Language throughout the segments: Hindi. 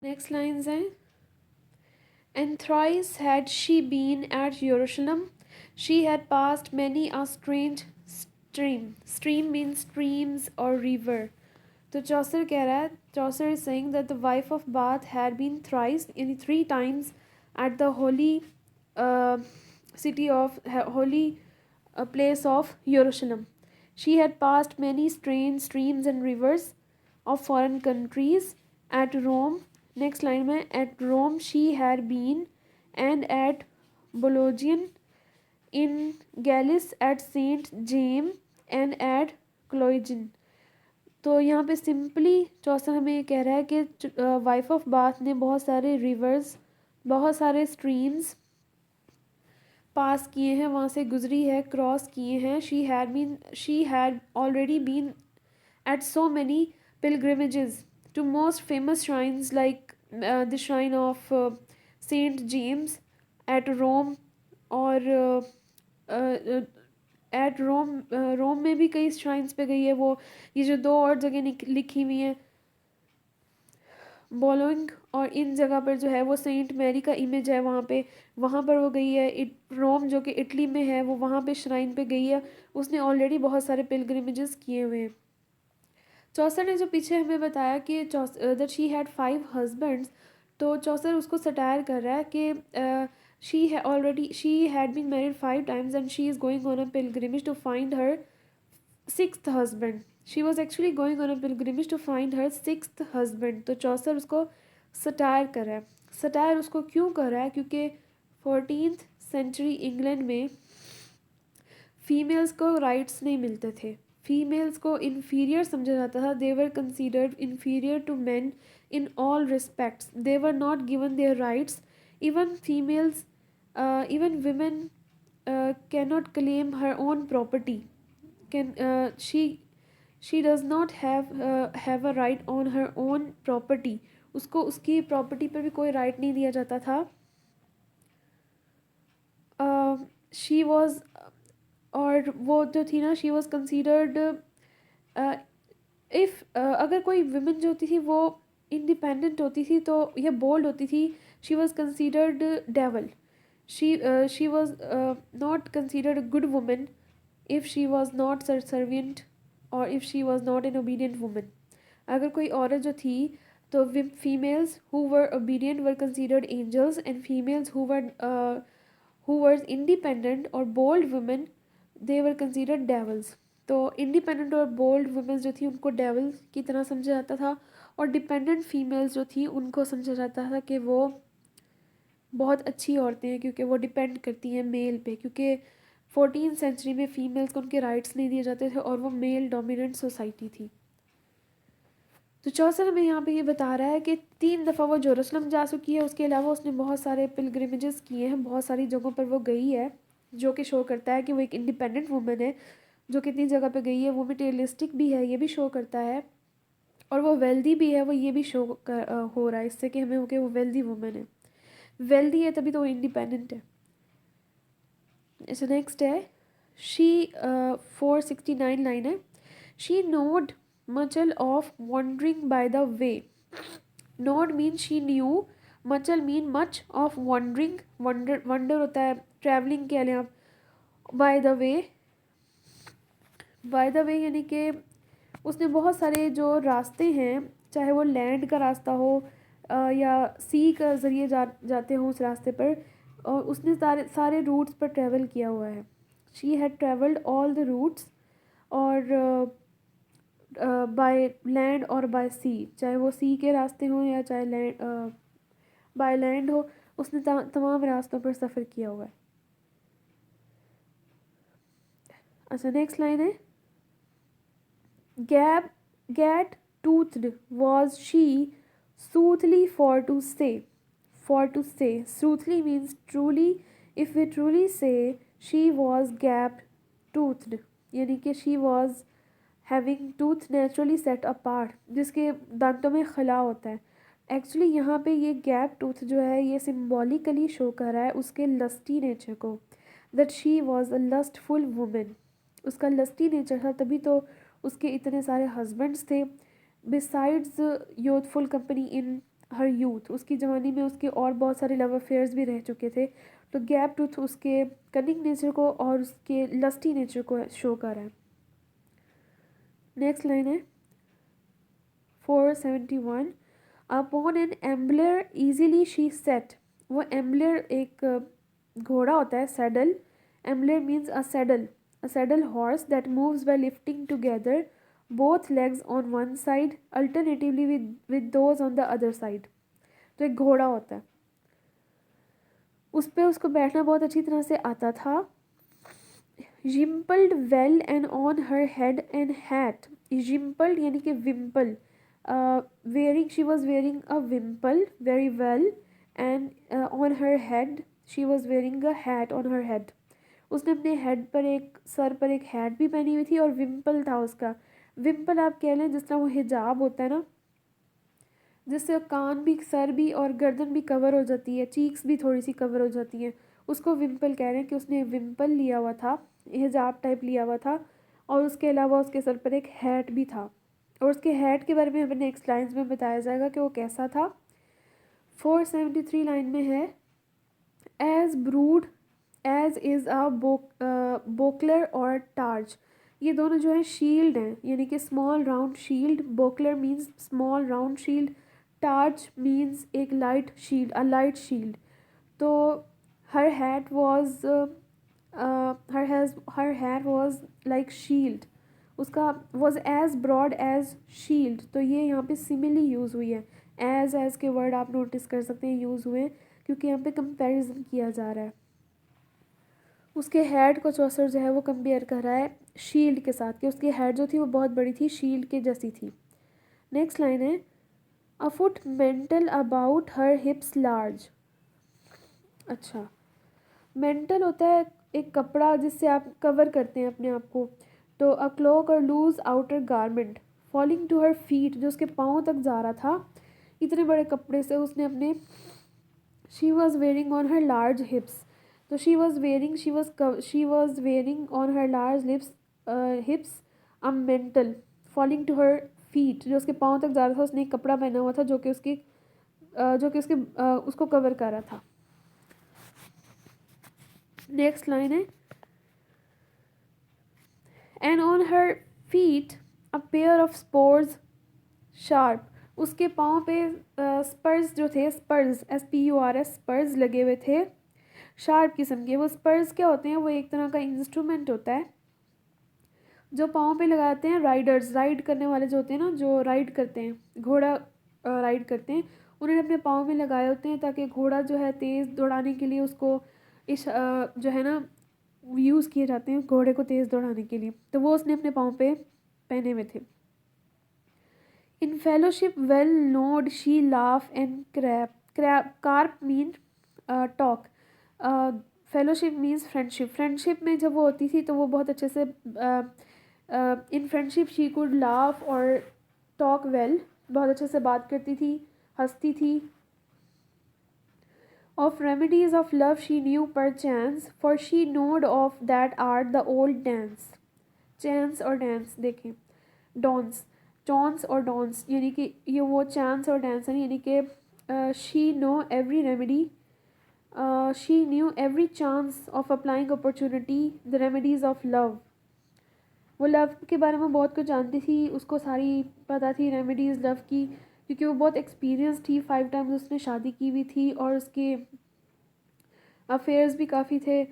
नेक्स्ट लाइन्स हैं, And thrice had she been at Jerusalem. She had passed many a strange stream. Stream means streams or river. तो चौसर कह रहा है, चौसर is saying that the wife of Bath had been thrice, in 3 times, at the holy uh, city of holy place of Jerusalem. She had passed many strange streams and rivers of foreign countries. At Rome, next line में, at Rome she had been, and at Bologna, in Gallus, at Saint James, and at Cloygen. तो यहाँ पे सिंपली चौथा हमें ये कह रहा है कि वाइफ ऑफ बाथ ने बहुत सारे रिवर्स, बहुत सारे स्ट्रीम्स पास किए हैं, वहाँ से गुजरी है, क्रॉस किए हैं. She had already been at so many pilgrimages to most famous shrines like the shrine of Saint James at Rome, और एट रोम, रोम में भी कई श्राइन्स पे गई है वो. ये जो दो और जगह लिखी हुई हैं, बोलोंग और इन जगह पर जो है वो सेंट मैरी का इमेज है वहाँ पर वो गई है. रोम जो कि इटली में है, वो वहाँ पे श्राइन पे गई है. उसने ऑलरेडी बहुत सारे पिलग्रिमेजेस किए हुए हैं. चौसर ने जो पीछे हमें बताया कि दैट शी हैड 5 हस्बैंड्स, तो चौसर उसको सटायर कर रहा है कि she had been married 5 times and she is going on a pilgrimage to find her 6th husband. She was actually going on a pilgrimage to find her 6th husband. तो चौसर उसको सटायर कर रहा है. सटायर उसको क्यों कर रहा है? क्योंकि 14th century इंग्लैंड में फीमेल्स को राइट्स नहीं मिलते थे. फीमेल्स को इन्फीरियर समझा जाता था. They were considered inferior to man in all respects. They were not given their rights. Even females, even women cannot claim her own property. Can she does not have a right on her own property. उसको उसकी प्रॉपर्टी पर भी कोई राइट नहीं दिया जाता था. शी वॉज, और वो जो थी ना, शी वॉज कंसिडर्ड, इफ़ अगर कोई वुमेन जो होती थी वो इंडिपेंडेंट होती थी तो या बोल्ड होती थी, she was considered devil. She was not considered a good women if she was not servant और if she was not an obedient women. अगर कोई औरत जो थी, तो females who were obedient were considered angels, and females who were independent और bold women, they were considered devils. तो इंडिपेंडेंट और बोल्ड वुमेन्स जो थी उनको डेवल की तरह समझा जाता था, और डिपेंडेंट फीमेल्स जो थी उनको समझा जाता था कि वो बहुत अच्छी औरतें हैं क्योंकि वो डिपेंड करती हैं मेल पे. क्योंकि 14th century में फ़ीमेल्स को उनके राइट्स नहीं दिए जाते थे और वो मेल डोमिनेंट सोसाइटी थी. तो चौसर हमें यहाँ पे ये बता रहा है कि 3 दफ़ा वो जेरूसलम जा चुकी है. उसके अलावा उसने बहुत सारे पिलग्रिमेजेस किए हैं, बहुत सारी जगहों पर वो गई है, जो कि शो करता है कि वो एक इंडिपेंडेंट वुमेन है. जो कितनी जगह पे गई है, वो मटेरियलिस्टिक भी है, ये भी शो करता है, और वो वेल्दी भी है, वो ये भी हो रहा है इससे कि हमें हो कि वो वेल्दी वुमेन है. वेल्दी है तभी तो वो इंडिपेंडेंट है. ऐसा नेक्स्ट है, शी 469 लाइन है. She koude muchel of wandering by the way. Koude mean she knew, muchel mean much of wandering. Wander होता है ट्रैवलिंग के लिए. आप by the way, by the way यानी कि उसने बहुत सारे जो रास्ते हैं, चाहे वो लैंड का रास्ता हो या सी का ज़रिए जाते हों उस रास्ते पर, और उसने सारे सारे रूट्स पर ट्रैवल किया हुआ है. She had travelled all the routes, और बाय लैंड और बाय सी, चाहे वो सी के रास्ते हों या चाहे लैंड बाय लैंड हो, उसने तमाम रास्तों पर सफ़र किया हुआ है. अच्छा नेक्स्ट लाइन है, Get toothed was she, soothly for to say. For to say. Soothly means truly. If we truly say, she was gap toothed. यानी कि she was having tooth naturally set apart, जिसके दांतों में खला होता है. एक्चुअली यहाँ पे ये गैप टूथ जो है ये सिम्बॉलिकली शो कर रहा है उसके लस्टी नेचर को. That she was a lustful women. उसका लस्टी नेचर था, तभी तो उसके इतने सारे हस्बैंड्स थे. बिसाइड्स यूथफुल कंपनी इन हर यूथ, उसकी जवानी में उसके और बहुत सारे लव अफेयर्स भी रह चुके थे, तो गैप टूथ उसके कनिंग नेचर को और उसके लस्टी नेचर को शो कर रहा है। नेक्स्ट लाइन है 471, upon an ambler easily she sat. वो एम्बलर एक घोड़ा होता है, saddle, ambler means a saddle horse that moves by lifting together both legs on one side alternatively with those on the other side. तो एक घोड़ा होता है, उस पर उसको बैठना बहुत अच्छी तरह से आता था। Ywimpled well and on her head and hat, ywimpled यानी कि विम्पल, wearing she was wearing a wimple very well, and on her head she was wearing a hat on her head। उसने अपने हेड पर एक, सर पर एक हैट भी पहनी हुई थी और विम्पल था उसका। विम्पल आप कह लें जिस तरह वो हिजाब होता है ना, जिससे कान भी, सर भी और गर्दन भी कवर हो जाती है, चीक्स भी थोड़ी सी कवर हो जाती हैं, उसको विम्पल कह रहे हैं कि उसने विम्पल लिया हुआ था, हिजाब टाइप लिया हुआ था, और उसके अलावा उसके सर पर एक हैट भी था। और उसके हैट के बारे में हमें नेक्स्ट लाइन्स में बताया जाएगा कि वो कैसा था। 473 लाइन में है, as broad as is a buckler और टार्च। ये दोनों जो है शील्ड हैं, यानी कि small round shield. Buckler means small round shield, targe means एक light shield, a light shield. तो her hat was her hat was like shield, उसका was as broad as shield. तो ये यहाँ पे सिमिली यूज़ हुई है, एज के वर्ड आप नोटिस कर सकते हैं यूज़ हुए, क्योंकि यहाँ पे कंपैरिजन किया जा रहा है। उसके हेड को चौसर जो है वो कंपेयर कर रहा है शील्ड के साथ, कि उसकी हेड जो थी वो बहुत बड़ी थी, शील्ड के जैसी थी। नेक्स्ट लाइन है, a foot mental about her हिप्स large. अच्छा, मेंटल होता है एक कपड़ा जिससे आप कवर करते हैं अपने आप को। तो अ क्लोक और loose outer garment falling to her feet, जो उसके पाँव तक जा रहा था, इतने बड़े कपड़े से उसने अपने, she was wearing on her large hips. तो she was wearing on her large hips a mantle falling to her feet, जो उसके पाँव तक जा रहा था, उसने एक कपड़ा पहना हुआ था जो कि उसके उसको कवर कर रहा था। नेक्स्ट लाइन है, and on her feet a pair of spores sharp. उसके पाँव पे स्पर्स जो थे, स्पर्स SPURS स्पर्स लगे हुए थे, शार्प किस्म के। वो स्पर्स क्या होते हैं, वो एक तरह का इंस्ट्रूमेंट होता है जो पाँव पे लगाते हैं राइडर्स, राइड करने वाले जो होते हैं ना, जो राइड करते हैं, घोड़ा राइड करते हैं, उन्होंने अपने पाँव में लगाए होते हैं ताकि घोड़ा जो है तेज़ दौड़ाने के लिए उसको इस जो है ना यूज़ किए जाते हैं घोड़े को तेज़ दौड़ाने के लिए। तो वो उसने अपने पाँव पे पहने हुए थे। In fellowship well knowed she laugh and carp mean talk. Fellowship means friendship, friendship में जब वो होती थी तो वो बहुत अच्छे से in friendship she could laugh और टॉक वेल, बहुत अच्छे से बात करती थी, हंसती थी। Of remedies of love she knew perchance, for she knowed of that art the old dance. Chance और डांस देखें, डॉन्स, टॉन्स और डॉन्स, यानी कि ये वो चांस और डांस है, यानी कि she know every remedy, she knew every chance of applying opportunity the remedies of love. वो लव के बारे में बहुत कुछ जानती थी, उसको सारी पता थी रेमेडीज़ लव की, क्योंकि वो बहुत एक्सपीरियंस थी, 5 टाइम्स उसने शादी की हुई थी और उसके अफेयर्स भी काफ़ी थे।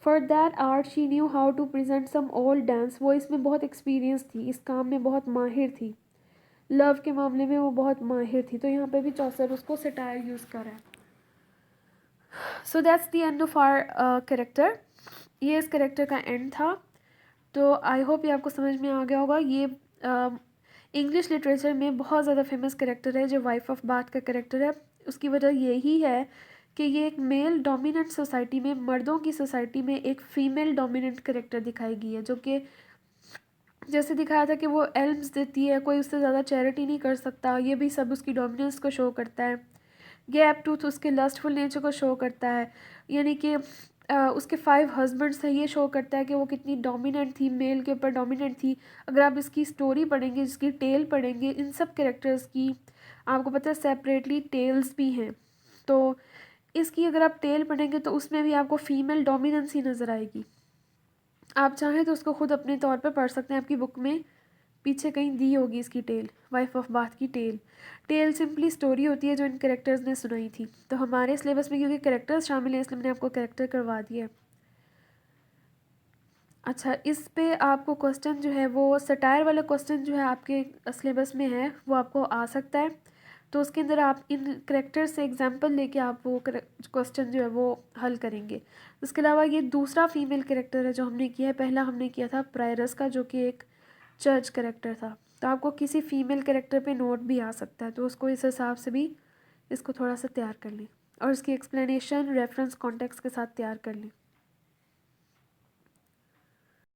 For that art she knew how to present some old dance, वो इसमें बहुत एक्सपीरियंस थी, इस काम में बहुत माहिर थी, लव के मामले में वो बहुत माहिर थी। तो यहाँ पे भी चौसर उसको सटायर यूज़ कर रहा है। So that's the end of our character, ये इस कैरेक्टर का एंड था। तो आई होप ये आपको समझ में आ गया होगा। ये इंग्लिश लिटरेचर में बहुत ज़्यादा फेमस कैरेक्टर है जो वाइफ ऑफ बाथ का कैरेक्टर है। उसकी वजह यही है कि ये एक मेल डोमिनेंट सोसाइटी में, मर्दों की सोसाइटी में एक फ़ीमेल डोमिनेंट कैरेक्टर दिखाई गई है, जो कि जैसे दिखाया था कि वो एल्म्स देती है, कोई उससे ज़्यादा चैरिटी नहीं कर सकता, ये भी सब उसकी डोमिनेंस को शो करता है। गैप टूथ उसके लस्टफुल नेचर को शो करता है, यानी कि उसके 5 हस्बैंड्स हैं, ये शो करता है कि वो कितनी डोमिनेंट थी, मेल के ऊपर डोमिनेंट थी। अगर आप इसकी स्टोरी पढ़ेंगे, इसकी टेल पढ़ेंगे, इन सब कैरेक्टर्स की, आपको पता है सेपरेटली टेल्स भी हैं। तो इसकी अगर आप टेल पढ़ेंगे तो उसमें भी आपको फीमेल डोमिनेंस ही नज़र आएगी। आप चाहें तो उसको खुद अपने तौर पर पढ़ सकते हैं, आपकी बुक में पीछे कहीं दी होगी इसकी टेल, वाइफ ऑफ बाथ की टेल। टेल सिंपली स्टोरी होती है जो इन कैरेक्टर्स ने सुनाई थी। तो हमारे सिलेबस में क्योंकि कैरेक्टर्स शामिल हैं इसलिए मैंने आपको कैरेक्टर करवा दिया है। अच्छा, इस पे आपको क्वेश्चन जो है वो सटायर वाला क्वेश्चन जो है आपके सिलेबस में है वो आपको आ सकता है। तो उसके अंदर आप इन करेक्टर से एग्जांपल लेके आप वो क्वेश्चन जो है वो हल करेंगे। उसके अलावा ये दूसरा फीमेल करेक्टर है जो हमने किया है। पहला हमने किया था प्रायरस का जो कि एक चर्च करेक्टर था। तो आपको किसी फीमेल करेक्टर पे नोट भी आ सकता है, तो उसको इस हिसाब से भी इसको थोड़ा सा तैयार कर लें और इसकी एक्सप्लेनेशन रेफरेंस कॉन्टेक्स्ट के साथ तैयार कर लें।